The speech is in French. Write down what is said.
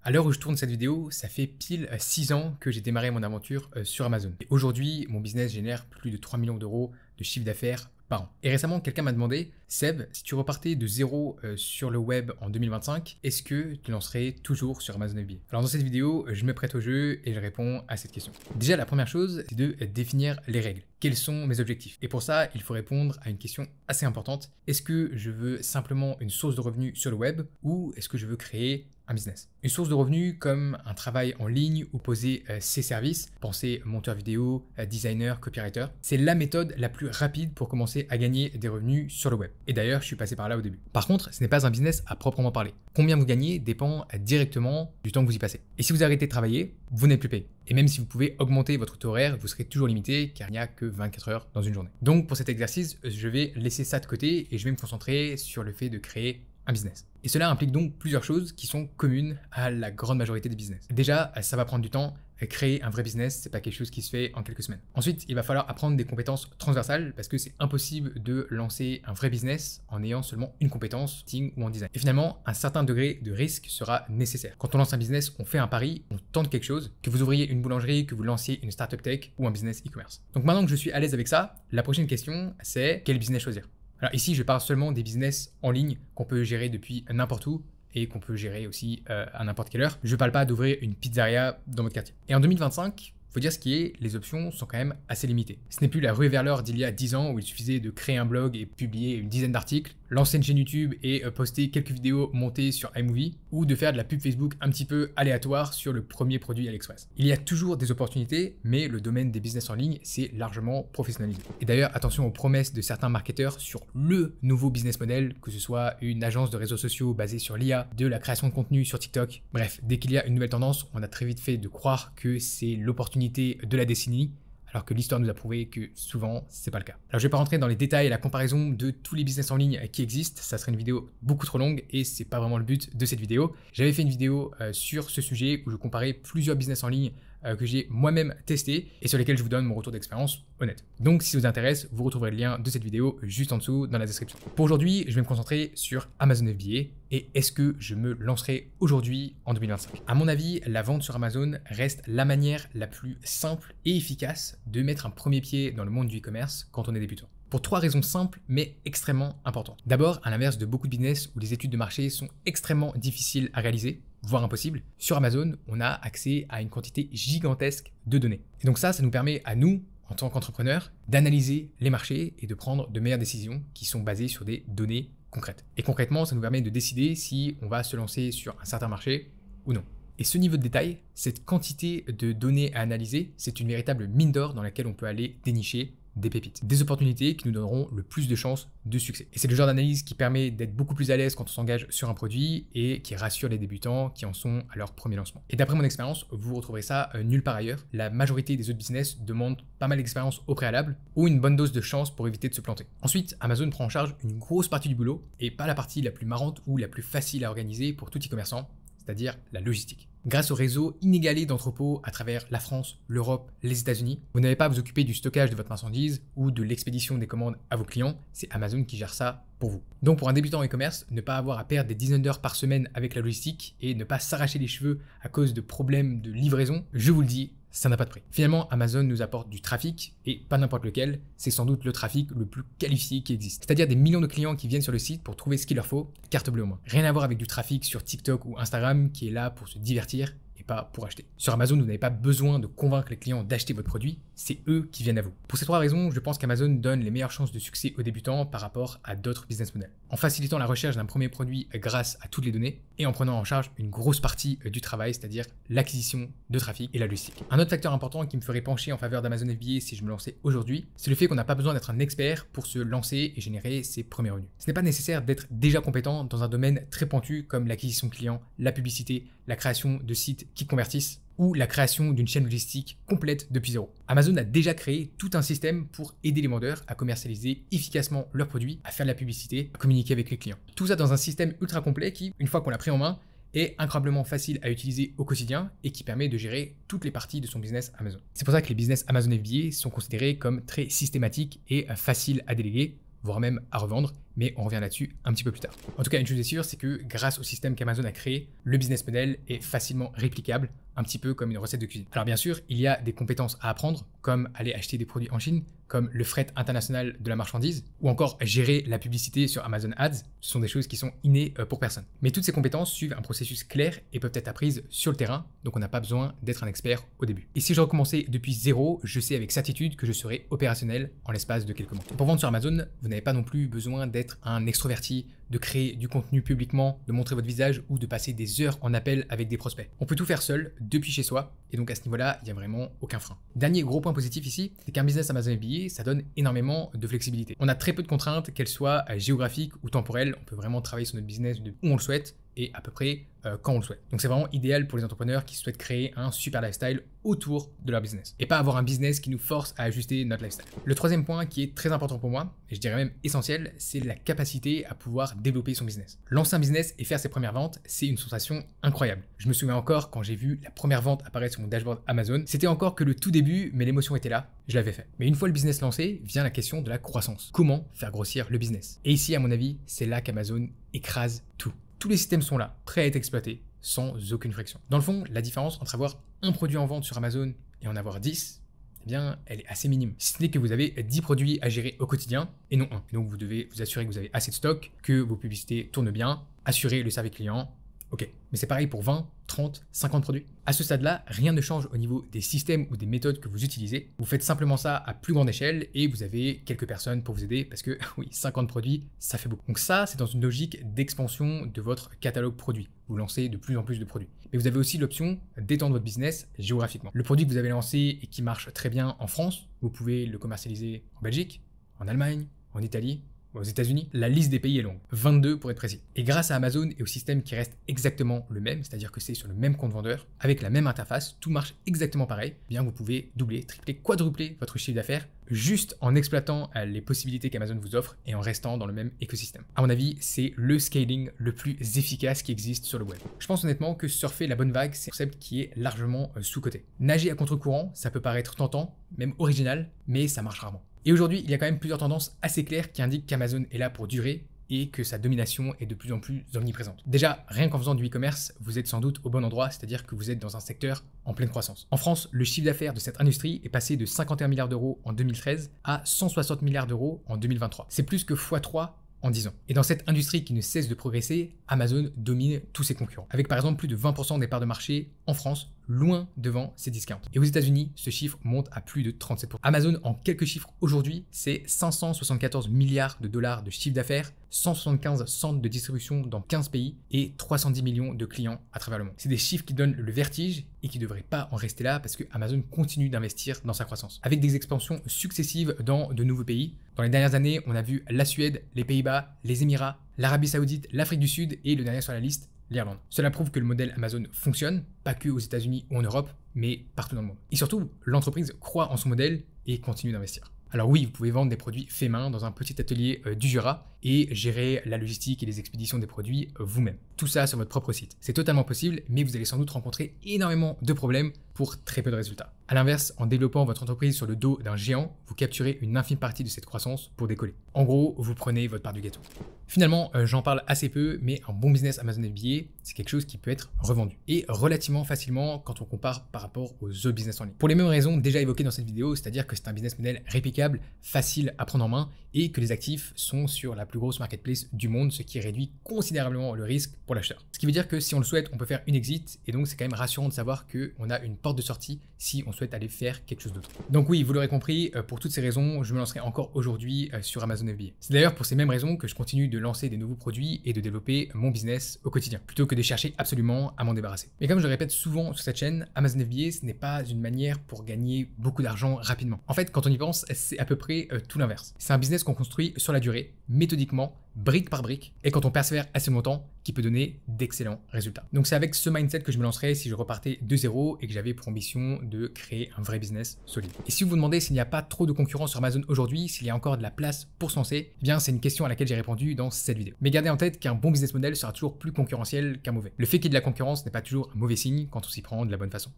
À l'heure où je tourne cette vidéo, ça fait pile 6 ans que j'ai démarré mon aventure sur Amazon. Et aujourd'hui, mon business génère plus de 3 millions d'euros de chiffre d'affaires par an. Et récemment, quelqu'un m'a demandé, Seb, si tu repartais de zéro sur le web en 2025, est-ce que tu lancerais toujours sur Amazon FBA? Alors dans cette vidéo, je me prête au jeu et je réponds à cette question. Déjà, la première chose, c'est de définir les règles. Quels sont mes objectifs? Et pour ça, il faut répondre à une question assez importante. Est-ce que je veux simplement une source de revenus sur le web ou est-ce que je veux créer un business? Une source de revenus comme un travail en ligne ou poser ses services, pensez monteur vidéo, designer, copywriter, c'est la méthode la plus rapide pour commencer à gagner des revenus sur le web. Et d'ailleurs, je suis passé par là au début. Par contre, ce n'est pas un business à proprement parler. Combien vous gagnez dépend directement du temps que vous y passez. Et si vous arrêtez de travailler, vous n'êtes plus payé. Et même si vous pouvez augmenter votre taux horaire, vous serez toujours limité car il n'y a que 24 heures dans une journée. Donc pour cet exercice, je vais laisser ça de côté et je vais me concentrer sur le fait de créer un business. Et cela implique donc plusieurs choses qui sont communes à la grande majorité des business. Déjà, ça va prendre du temps. Créer un vrai business, c'est pas quelque chose qui se fait en quelques semaines. Ensuite, il va falloir apprendre des compétences transversales parce que c'est impossible de lancer un vrai business en ayant seulement une compétence, marketing ou en design. Et finalement, un certain degré de risque sera nécessaire. Quand on lance un business, on fait un pari, on tente quelque chose, que vous ouvriez une boulangerie, que vous lanciez une startup tech ou un business e-commerce. Donc maintenant que je suis à l'aise avec ça, la prochaine question, c'est quel business choisir? Alors ici, je parle seulement des business en ligne qu'on peut gérer depuis n'importe où et qu'on peut gérer aussi à n'importe quelle heure. Je ne parle pas d'ouvrir une pizzeria dans votre quartier. Et en 2025, faut dire ce qui est, les options sont quand même assez limitées. Ce n'est plus la ruée vers l'or d'il y a 10 ans où il suffisait de créer un blog et publier une dizaine d'articles, lancer une chaîne YouTube et poster quelques vidéos montées sur iMovie ou de faire de la pub Facebook un petit peu aléatoire sur le premier produit AliExpress. Il y a toujours des opportunités, mais le domaine des business en ligne s'est largement professionnalisé. Et d'ailleurs, attention aux promesses de certains marketeurs sur le nouveau business model, que ce soit une agence de réseaux sociaux basée sur l'IA, de la création de contenu sur TikTok. Bref, dès qu'il y a une nouvelle tendance, on a très vite fait de croire que c'est l'opportunité de la décennie, alors que l'histoire nous a prouvé que souvent, c'est pas le cas. Alors je vais pas rentrer dans les détails et la comparaison de tous les business en ligne qui existent, ça serait une vidéo beaucoup trop longue et c'est pas vraiment le but de cette vidéo. J'avais fait une vidéo sur ce sujet où je comparais plusieurs business en ligne que j'ai moi-même testé et sur lesquels je vous donne mon retour d'expérience honnête. Donc si ça vous intéresse, vous retrouverez le lien de cette vidéo juste en dessous dans la description. Pour aujourd'hui, je vais me concentrer sur Amazon FBA et est-ce que je me lancerai aujourd'hui en 2025? À mon avis, la vente sur Amazon reste la manière la plus simple et efficace de mettre un premier pied dans le monde du e-commerce quand on est débutant. Pour 3 raisons simples mais extrêmement importantes. D'abord, à l'inverse de beaucoup de business où les études de marché sont extrêmement difficiles à réaliser, voire impossible, sur Amazon, on a accès à une quantité gigantesque de données. Et donc ça nous permet à nous, en tant qu'entrepreneurs, d'analyser les marchés et de prendre de meilleures décisions qui sont basées sur des données concrètes. Et concrètement, ça nous permet de décider si on va se lancer sur un certain marché ou non. Et ce niveau de détail, cette quantité de données à analyser, c'est une véritable mine d'or dans laquelle on peut aller dénicher des pépites, des opportunités qui nous donneront le plus de chances de succès. Et c'est le genre d'analyse qui permet d'être beaucoup plus à l'aise quand on s'engage sur un produit et qui rassure les débutants qui en sont à leur premier lancement. Et d'après mon expérience, vous retrouverez ça nulle part ailleurs. La majorité des autres business demandent pas mal d'expérience au préalable ou une bonne dose de chance pour éviter de se planter. Ensuite, Amazon prend en charge une grosse partie du boulot et pas la partie la plus marrante ou la plus facile à organiser pour tout e-commerçant, c'est-à-dire la logistique. Grâce au réseau inégalé d'entrepôts à travers la France, l'Europe, les États-Unis, vous n'avez pas à vous occuper du stockage de votre marchandise ou de l'expédition des commandes à vos clients, c'est Amazon qui gère ça pour vous. Donc pour un débutant en e-commerce, ne pas avoir à perdre des dizaines d'heures par semaine avec la logistique et ne pas s'arracher les cheveux à cause de problèmes de livraison, je vous le dis, ça n'a pas de prix. Finalement, Amazon nous apporte du trafic et pas n'importe lequel, c'est sans doute le trafic le plus qualifié qui existe. C'est-à-dire des millions de clients qui viennent sur le site pour trouver ce qu'il leur faut, carte bleue au moins. Rien à voir avec du trafic sur TikTok ou Instagram qui est là pour se divertir et pas pour acheter. Sur Amazon, vous n'avez pas besoin de convaincre les clients d'acheter votre produit, c'est eux qui viennent à vous. Pour ces 3 raisons, je pense qu'Amazon donne les meilleures chances de succès aux débutants par rapport à d'autres business models. En facilitant la recherche d'un premier produit grâce à toutes les données et en prenant en charge une grosse partie du travail, c'est-à-dire l'acquisition de trafic et la logistique. Un autre facteur important qui me ferait pencher en faveur d'Amazon FBA si je me lançais aujourd'hui, c'est le fait qu'on n'a pas besoin d'être un expert pour se lancer et générer ses premiers revenus. Ce n'est pas nécessaire d'être déjà compétent dans un domaine très pointu comme l'acquisition client, la publicité, la création de sites qui convertissent ou la création d'une chaîne logistique complète depuis zéro. Amazon a déjà créé tout un système pour aider les vendeurs à commercialiser efficacement leurs produits, à faire de la publicité, à communiquer avec les clients. Tout ça dans un système ultra complet qui, une fois qu'on l'a pris en main, est incroyablement facile à utiliser au quotidien et qui permet de gérer toutes les parties de son business Amazon. C'est pour ça que les business Amazon FBA sont considérés comme très systématiques et faciles à déléguer, voire même à revendre, mais on revient là-dessus un petit peu plus tard. En tout cas, une chose est sûre, c'est que grâce au système qu'Amazon a créé, le business model est facilement réplicable, un petit peu comme une recette de cuisine. Alors bien sûr, il y a des compétences à apprendre, comme aller acheter des produits en Chine, comme le fret international de la marchandise, ou encore gérer la publicité sur Amazon Ads. Ce sont des choses qui sont innées pour personne. Mais toutes ces compétences suivent un processus clair et peuvent être apprises sur le terrain, donc on n'a pas besoin d'être un expert au début. Et si je recommençais depuis zéro, je sais avec certitude que je serais opérationnel en l'espace de quelques mois. Pour vendre sur Amazon, vous n'avez pas non plus besoin d'être un extroverti, de créer du contenu publiquement, de montrer votre visage ou de passer des heures en appel avec des prospects. On peut tout faire seul, depuis chez soi, et donc à ce niveau-là, il n'y a vraiment aucun frein. Dernier gros point positif ici, c'est qu'un business Amazon FBA, ça donne énormément de flexibilité. On a très peu de contraintes, qu'elles soient géographiques ou temporelles. On peut vraiment travailler sur notre business de où on le souhaite et à peu près quand on le souhaite. Donc c'est vraiment idéal pour les entrepreneurs qui souhaitent créer un super lifestyle autour de leur business et pas avoir un business qui nous force à ajuster notre lifestyle. Le troisième point qui est très important pour moi, et je dirais même essentiel, c'est la capacité à pouvoir développer son business. Lancer un business et faire ses premières ventes, c'est une sensation incroyable. Je me souviens encore quand j'ai vu la première vente apparaître sur mon dashboard Amazon, c'était encore que le tout début, mais l'émotion était là, je l'avais fait. Mais une fois le business lancé, vient la question de la croissance. Comment faire grossir le business? Et ici, à mon avis, c'est là qu'Amazon écrase tout. Tous les systèmes sont là, prêts à être exploités, sans aucune friction. Dans le fond, la différence entre avoir un produit en vente sur Amazon et en avoir 10, eh bien, elle est assez minime. Si ce n'est que vous avez 10 produits à gérer au quotidien et non un. Donc vous devez vous assurer que vous avez assez de stock, que vos publicités tournent bien, assurer le service client. Ok, mais c'est pareil pour 20, 30, 50 produits. À ce stade-là, rien ne change au niveau des systèmes ou des méthodes que vous utilisez. Vous faites simplement ça à plus grande échelle et vous avez quelques personnes pour vous aider parce que oui, 50 produits, ça fait beaucoup. Donc ça, c'est dans une logique d'expansion de votre catalogue produit. Vous lancez de plus en plus de produits. Mais vous avez aussi l'option d'étendre votre business géographiquement. Le produit que vous avez lancé et qui marche très bien en France, vous pouvez le commercialiser en Belgique, en Allemagne, en Italie, aux États-Unis, la liste des pays est longue, 22 pour être précis. Et grâce à Amazon et au système qui reste exactement le même, c'est-à-dire que c'est sur le même compte vendeur, avec la même interface, tout marche exactement pareil, eh bien vous pouvez doubler, tripler, quadrupler votre chiffre d'affaires juste en exploitant les possibilités qu'Amazon vous offre et en restant dans le même écosystème. À mon avis, c'est le scaling le plus efficace qui existe sur le web. Je pense honnêtement que surfer la bonne vague, c'est un concept qui est largement sous-coté. Nager à contre-courant, ça peut paraître tentant, même original, mais ça marche rarement. Et aujourd'hui, il y a quand même plusieurs tendances assez claires qui indiquent qu'Amazon est là pour durer et que sa domination est de plus en plus omniprésente. Déjà, rien qu'en faisant du e-commerce, vous êtes sans doute au bon endroit, c'est-à-dire que vous êtes dans un secteur en pleine croissance. En France, le chiffre d'affaires de cette industrie est passé de 51 milliards d'euros en 2013 à 160 milliards d'euros en 2023. C'est plus que x3 en 10 ans. Et dans cette industrie qui ne cesse de progresser, Amazon domine tous ses concurrents. Avec par exemple plus de 20% des parts de marché en France, loin devant ses discounts. Et aux États-Unis, ce chiffre monte à plus de 37%. Amazon, en quelques chiffres aujourd'hui, c'est 574 milliards de dollars de chiffre d'affaires, 175 centres de distribution dans 15 pays et 310 millions de clients à travers le monde. C'est des chiffres qui donnent le vertige et qui ne devraient pas en rester là parce que Amazon continue d'investir dans sa croissance. Avec des expansions successives dans de nouveaux pays. Dans les dernières années, on a vu la Suède, les Pays-Bas, les Émirats, l'Arabie Saoudite, l'Afrique du Sud et le dernier sur la liste, l'Irlande. Cela prouve que le modèle Amazon fonctionne, pas que aux États-Unis ou en Europe, mais partout dans le monde. Et surtout, l'entreprise croit en son modèle et continue d'investir. Alors oui, vous pouvez vendre des produits faits main dans un petit atelier du Jura et gérer la logistique et les expéditions des produits vous-même. Tout ça sur votre propre site. C'est totalement possible, mais vous allez sans doute rencontrer énormément de problèmes pour très peu de résultats. A l'inverse, en développant votre entreprise sur le dos d'un géant, vous capturez une infime partie de cette croissance pour décoller. En gros, vous prenez votre part du gâteau. Finalement, j'en parle assez peu, mais un bon business Amazon FBA, c'est quelque chose qui peut être revendu. Et relativement facilement quand on compare par rapport aux autres business en ligne. Pour les mêmes raisons déjà évoquées dans cette vidéo, c'est-à-dire que c'est un business model réplicable, facile à prendre en main, et que les actifs sont sur la plus grosse marketplace du monde, ce qui réduit considérablement le risque pour l'acheteur. Ce qui veut dire que si on le souhaite, on peut faire une exit, et donc c'est quand même rassurant de savoir qu'on a une porte de sortie si on souhaite aller faire quelque chose d'autre. Donc oui, vous l'aurez compris, pour toutes ces raisons, je me lancerai encore aujourd'hui sur Amazon FBA. C'est d'ailleurs pour ces mêmes raisons que je continue de lancer des nouveaux produits et de développer mon business au quotidien, plutôt que de chercher absolument à m'en débarrasser. Mais comme je le répète souvent sur cette chaîne, Amazon FBA, ce n'est pas une manière pour gagner beaucoup d'argent rapidement. En fait, quand on y pense, c'est à peu près tout l'inverse. C'est un business qu'on construit sur la durée, méthodiquement, brique par brique, et quand on persévère assez longtemps, qui peut donner d'excellents résultats. Donc c'est avec ce mindset que je me lancerai si je repartais de zéro et que j'avais pour ambition de créer un vrai business solide. Et si vous vous demandez s'il n'y a pas trop de concurrence sur Amazon aujourd'hui, s'il y a encore de la place pour se lancer, eh bien c'est une question à laquelle j'ai répondu dans cette vidéo. Mais gardez en tête qu'un bon business model sera toujours plus concurrentiel qu'un mauvais. Le fait qu'il y ait de la concurrence n'est pas toujours un mauvais signe quand on s'y prend de la bonne façon.